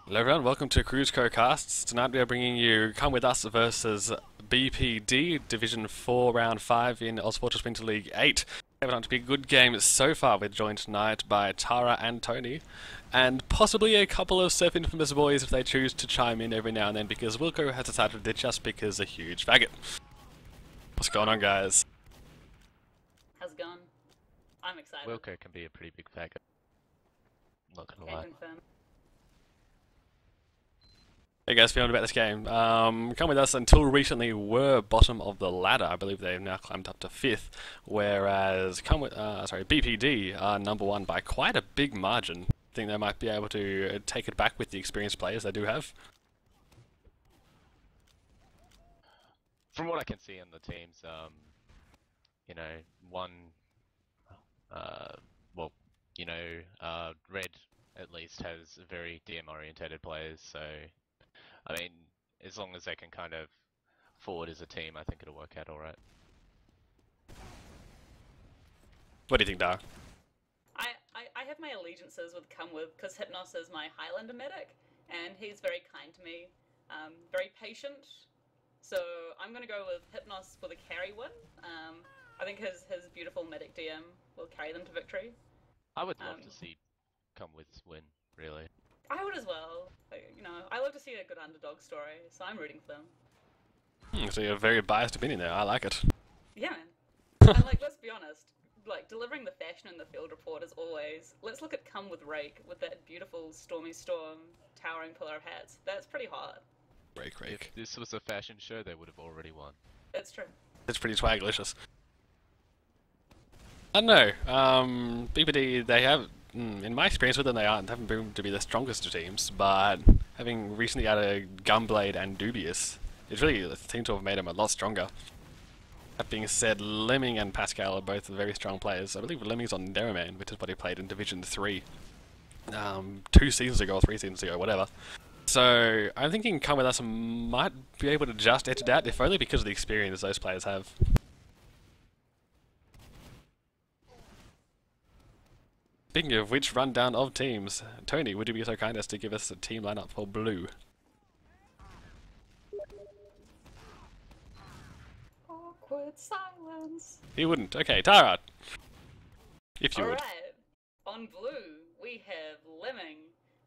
Hello everyone, welcome to Cruise Co Casts. Tonight we are bringing you Come With Us versus BPD, Division 4, Round 5 in Ozfortress Winter League 8. It's on to be a good game so far. We're joined tonight by Tara and Tony, and possibly a couple of Surf Infamous boys if they choose to chime in every now and then, because Wilco has decided to ditch us because a huge faggot. What's going on, guys? How's it going? I'm excited. Wilco can be a pretty big faggot. Not gonna lie. Confirm. How you guys feeling about this game? Come With Us until recently were bottom of the ladder. I believe they've now climbed up to 5th, whereas BPD are number 1 by quite a big margin. Think they might be able to take it back with the experienced players they do have? From what I can see in the teams, Red at least has very DM orientated players, so I mean, as long as they can kind of forward as a team, I think it'll work out alright. What do you think, Dara? I have my allegiances with Come With because Hypnos is my Highlander medic, and he's very kind to me, very patient. So I'm gonna go with Hypnos for the carry win. I think his beautiful medic DM will carry them to victory. I would love to see Come With win, really. I would as well. I love to see a good underdog story, so I'm rooting for them. So you're a very biased opinion there. I like it. Yeah, man. And let's be honest. Delivering the fashion in the field report is always. Let's look at Come With Rake with that beautiful Stormy Storm towering pillar of hats. That's pretty hot. Rake. If this was a fashion show, they would have already won. That's true. It's pretty swaglicious. I don't know. BPD, they have, in my experience with them, they haven't proven to be the strongest of teams, but having recently added Gunblade and Dubious, it really seemed to have made them a lot stronger. That being said, Lemming and Pascal are both very strong players. I believe Lemming's on Derriman, which is what he played in Division 3. 2 seasons ago, or 3 seasons ago, whatever. So, I'm thinking Come With Us might be able to just edge it out, if only because of the experience those players have. Speaking of which, rundown of teams. Tony, would you be so kind as to give us a team lineup for Blue? Awkward silence. He wouldn't. Okay, Tara. If you would. Alright. On Blue, we have Lemming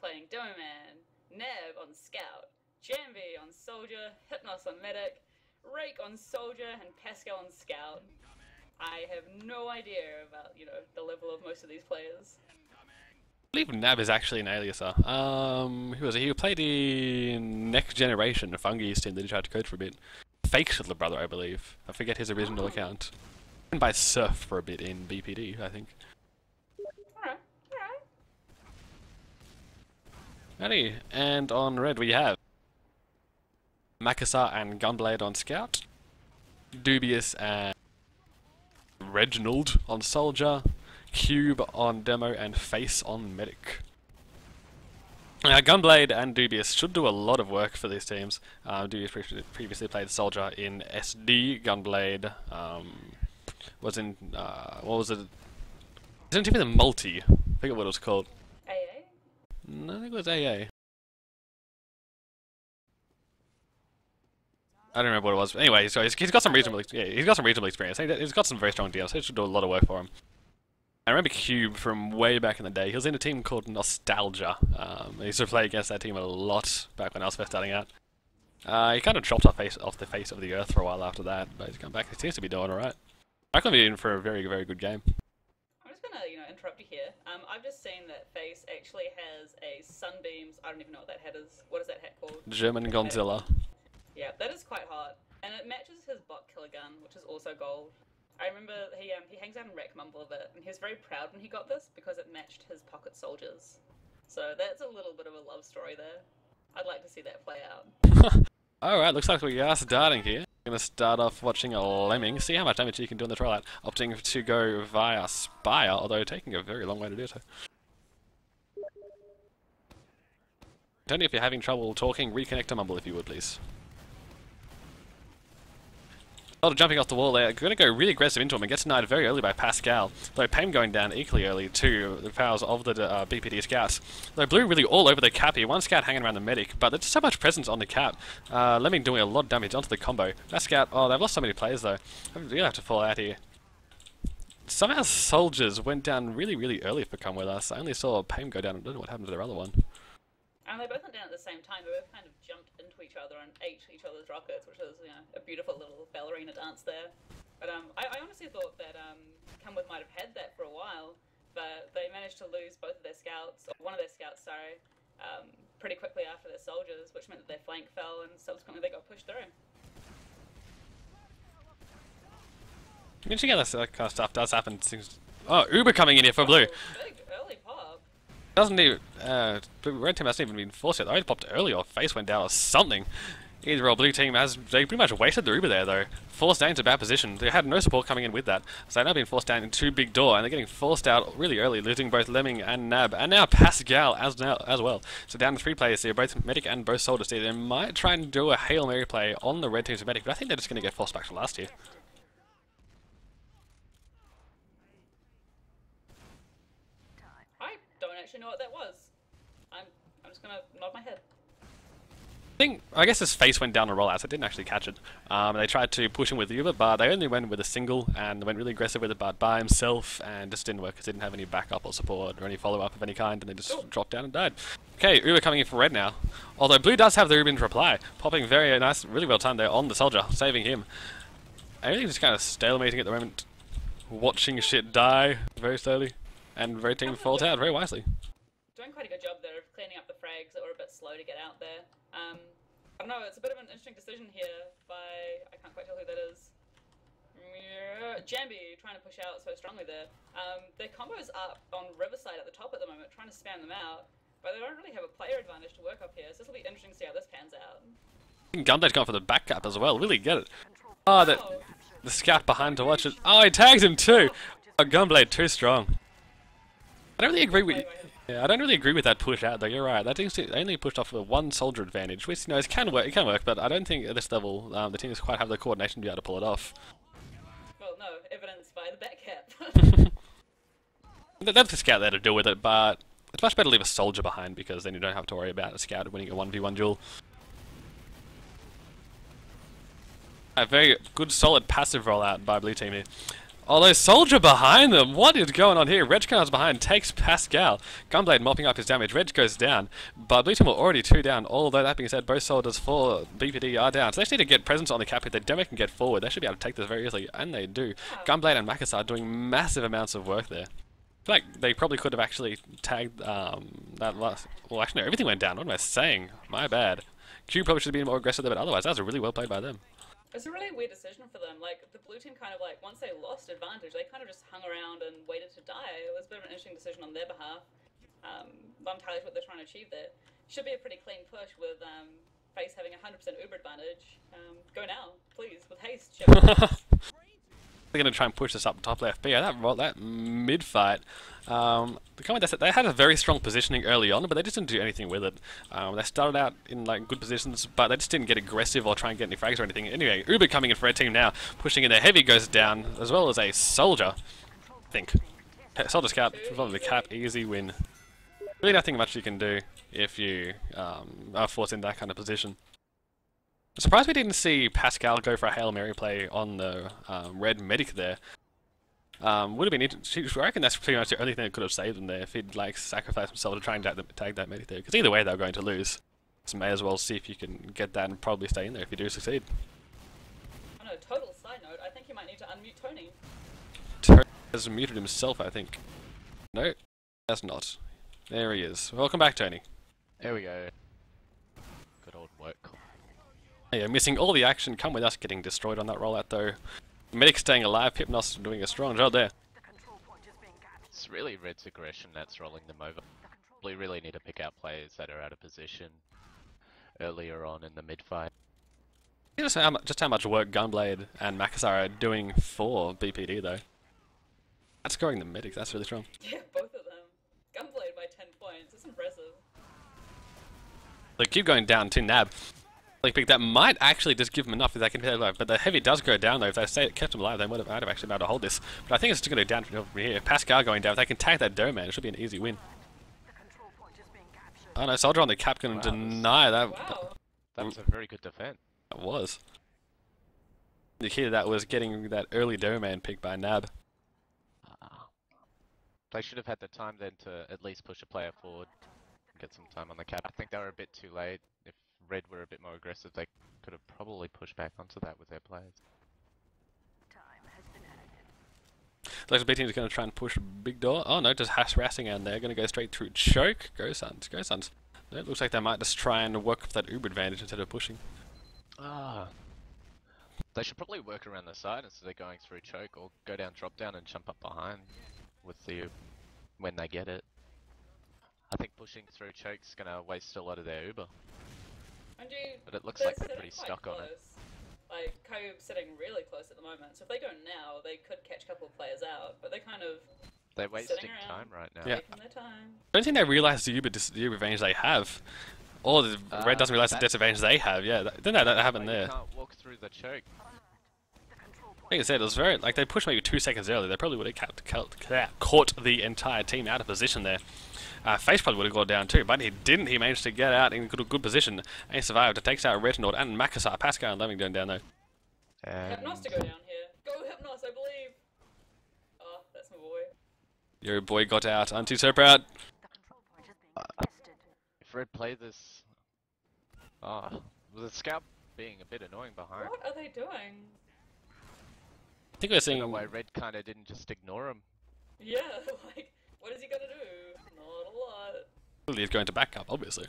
playing Doman, Neb on Scout, Jambi on Soldier, Hypnos on Medic, Rake on Soldier, and Pascal on Scout. I have no idea about, the level of most of these players. I believe Nab is actually an aliaser. Who was he? He played in Next Generation, Fungi's team that he tried to coach for a bit. Fake little brother, I believe. I forget his original account. And by Surf for a bit in BPD, I think. Alright. Alrighty, and on Red we have Makassar and Gunblade on Scout, Dubious and Reginald on Soldier, Cube on Demo, and Face on Medic. Now, Gunblade and Dubious should do a lot of work for these teams. Dubious previously played Soldier in SD. Gunblade was in, what was it? Isn't even the multi? I forget what it was called. AA? No, I think it was AA. I don't remember what it was. But anyway, so he's got some reasonable, he's got some reasonable experience. He's got some very strong deals, so it should do a lot of work for him. I remember Cube from way back in the day. He was in a team called Nostalgia. I used to play against that team a lot back when I was first starting out. He kind of dropped off the face of the earth for a while after that, but he's come back. He seems to be doing alright. I could be in for a very, very good game. I'm just gonna, interrupt you here. I've just seen that Face actually has a Sunbeams. I don't even know what that hat is. What is that hat called? German Godzilla. Yeah, that is quite hot, and it matches his bot killer gun, which is also gold. I remember he hangs out in Rack Mumble a bit, and he was very proud when he got this because it matched his pocket soldiers. So that's a little bit of a love story there. I'd like to see that play out. Alright, looks like we are starting here. We're going to start off watching a Lemming, see how much damage he can do in the trial out, opting to go via Spire, although taking a very long way to do so. Tony, if you're having trouble talking, reconnect to Mumble if you would, please. Soldier jumping off the wall there, going to go really aggressive into him and gets denied very early by Pascal. Though Payne going down equally early to the powers of the BPD scouts. Though Blue really all over the cap here, one scout hanging around the medic, but there's so much presence on the cap. Lemming doing a lot of damage onto the combo. That scout, oh, they've lost so many players though. They're going to have to fall out here. Some of our soldiers went down really early for Come With Us. I only saw Payne go down, I don't know what happened to their other one. And they both went down at the same time. They both kind of jumped into each other and ate each other's rockets, which is, you know, a beautiful little ballerina dance there. But I honestly thought that Come With might have had that for a while, but they managed to lose both of their scouts, or one of their scouts, sorry, pretty quickly after their soldiers, which meant that their flank fell and subsequently they got pushed through. Interesting how that kind of stuff does happen. Oh, Uber coming in here for Blue. Big early pop. Doesn't even, Red team hasn't even been forced yet. They popped early or face went down or something. Either or, Blue team they pretty much wasted the Uber there though. Forced down into a bad position. They had no support coming in with that. So they've now been forced down into big door and they're getting forced out really early, losing both Lemming and Nab. And now Pascal as well. So down to 3 players here, both medic and both soldiers here. They might try and do a Hail Mary play on the red team's medic, but I think they're just going to get forced back to last year. I don't actually know what that was. I'm just gonna nod my head. I guess his face went down a rollout, so I didn't actually catch it. They tried to push him with Uber, but they only went with a single and went really aggressive with it, but by himself, and just didn't work because he didn't have any backup or support or any follow-up of any kind, and they just dropped down and died. Okay, Uber coming in for red now. Although Blue does have the Uber in reply, popping very nice, really well timed there on the soldier, saving him. Everything's just kind of stalemating at the moment, watching shit die very slowly, and red team falls out very wisely. Doing quite a good job there of cleaning up the frags that were a bit slow to get out there. I don't know, it's a bit of an interesting decision here by, I can't quite tell who that is. Jambi trying to push out so strongly there. Their combo's up on Riverside at the top at the moment, trying to spam them out, but they don't really have a player advantage to work up here, so this will be interesting to see how this pans out. Gunblade's gone for the back cap as well, really get it. Oh, the scout behind to watch it. Oh, he tagged him too! Oh, Gunblade too strong. I don't really agree with. Yeah, I don't really agree with that push out though. You're right. That team's only pushed off with 1 soldier advantage, which it can work. It can work, but I don't think at this level the teams quite have the coordination to be able to pull it off. Well, no, evidenced by the back cap. That's the scout there to deal with it, but it's much better to leave a soldier behind because then you don't have to worry about a scout winning a 1v1 duel. A very good, solid passive rollout by Blue team here. Although soldier behind them, what is going on here? Reg comes behind, takes Pascal. Gunblade mopping up his damage. Reg goes down, but Blue team were already 2 down. Although that being said, both soldiers for BPD are down. So they just need to get presence on the cap. If the demo can get forward, they should be able to take this very easily, and they do. Gunblade and Makas are doing massive amounts of work there. I feel like they probably could have actually tagged that last. Well, actually, no, everything went down. What am I saying? My bad. Q probably should have been more aggressive there, but otherwise, that was really well played by them. It's a really weird decision for them. Like, the blue team kind of like, once they lost advantage, they kind of just hung around and waited to die. It was a bit of an interesting decision on their behalf. I'm entirely sure what they're trying to achieve there. Should be a pretty clean push with FaZe having 100% Uber advantage. Go now, please, with haste. They're going to try and push this up top left. But yeah, that mid-fight, the comment they had a very strong positioning early on, but they just didn't do anything with it. They started out in like good positions, but they just didn't get aggressive or try and get any frags or anything. Anyway, Uber coming in for red team now, pushing in there. Heavy goes down, as well as a soldier, I think. Soldier scout from the cap, easy win. Really nothing much you can do if you are forced in that kind of position. I'm surprised we didn't see Pascal go for a Hail Mary play on the red medic there. Would have been interesting. I reckon that's pretty much the only thing that could have saved them there if he'd like sacrificed himself to try and tag that medic there. Because either way they're going to lose. So may as well see if you can get that and probably stay in there if you do succeed. On a total side note, I think you might need to unmute Tony. Tony has muted himself, I think. No, that's not. There he is. Welcome back, Tony. There we go. Good old work. Yeah, missing all the action. Come With Us getting destroyed on that rollout though. Medic staying alive. Hypnos doing a strong job there. It's really Red's aggression that's rolling them over. We really need to pick out players that are out of position earlier on in the mid-fight. Just how much work Gunblade and Makassar are doing for BPD though. That's scoring the medics. That's really strong. Yeah, both of them. Gunblade by 10 points. It's impressive. They keep going down to Nab. Like pick that might actually just give them enough if they can stay alive. But the heavy does go down though. If they kept them alive, they might have actually been able to hold this. But I think it's just going to go down from here. If Pascal going down, if they can tag that Doman, it should be an easy win. Oh no, Soldier on the cap can deny that. Wow. That was a very good defense. It was. The key to that was getting that early Doman pick by Nab. They should have had the time then to at least push a player forward and get some time on the cap. I think they were a bit too late. If Red were a bit more aggressive, they could have probably pushed back onto that with their players. Looks like B team is going to try and push big door. Oh no, just harassing and they're going to go straight through choke. Go Suns, go Suns. No, it looks like they might just try and work with that Uber advantage instead of pushing. They should probably work around the side instead of going through choke, or go down, drop down, and jump up behind with the when they get it. I think pushing through choke's gonna waste a lot of their Uber. But it looks like they're pretty stuck on it. Like, Kobe's sitting really close at the moment, so if they go now, they could catch a couple of players out, but they kind of... They're wasting time right now. Yeah. Taking their time. I don't think they realise the Uber advantage they have. Or the Red doesn't realise the disadvantage they have, yeah. Didn't that happen there? You can't walk through the choke. Like I said, it was very, like they pushed maybe 2 seconds early, they probably would have caught the entire team out of position there. Face probably would have gone down too, but he didn't. He managed to get out in good position, and he survived. It takes out Retinord and Makassar. Pascal and Lemming down though. Hypnos to go down here. Go Hypnos, I believe! Oh, that's my boy. Your boy got out. Aren't you so proud? If Red play this... with the scout being a bit annoying behind. What are they doing? I think we're seeing... why Red kinda didn't just ignore him. Yeah, like, what is he gonna do? Not a lot. He's going to back up, obviously.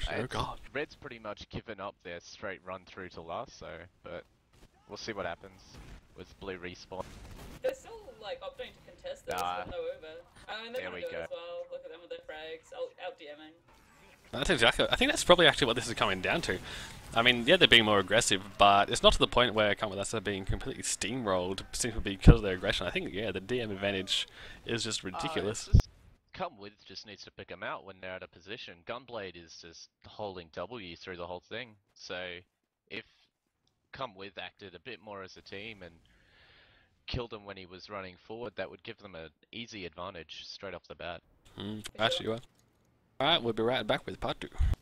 Oh god. Red's pretty much given up their straight run through to last, so, but we'll see what happens with Blue respawn. They're still, like, opting to contest this with no Uber. I mean, they're gonna do it as well. Look at them with their frags, out DMing. That's exactly. I think that's probably actually what this is coming down to. I mean, yeah, they're being more aggressive, but it's not to the point where they're being completely steamrolled simply because of their aggression. I think, yeah, the DM advantage is just ridiculous. Come With just needs to pick them out when they're out of position. Gunblade is just holding W through the whole thing. So if Come With acted a bit more as a team and killed him when he was running forward, that would give them an easy advantage straight off the bat. Actually, you are. Alright, we'll be right back with part 2.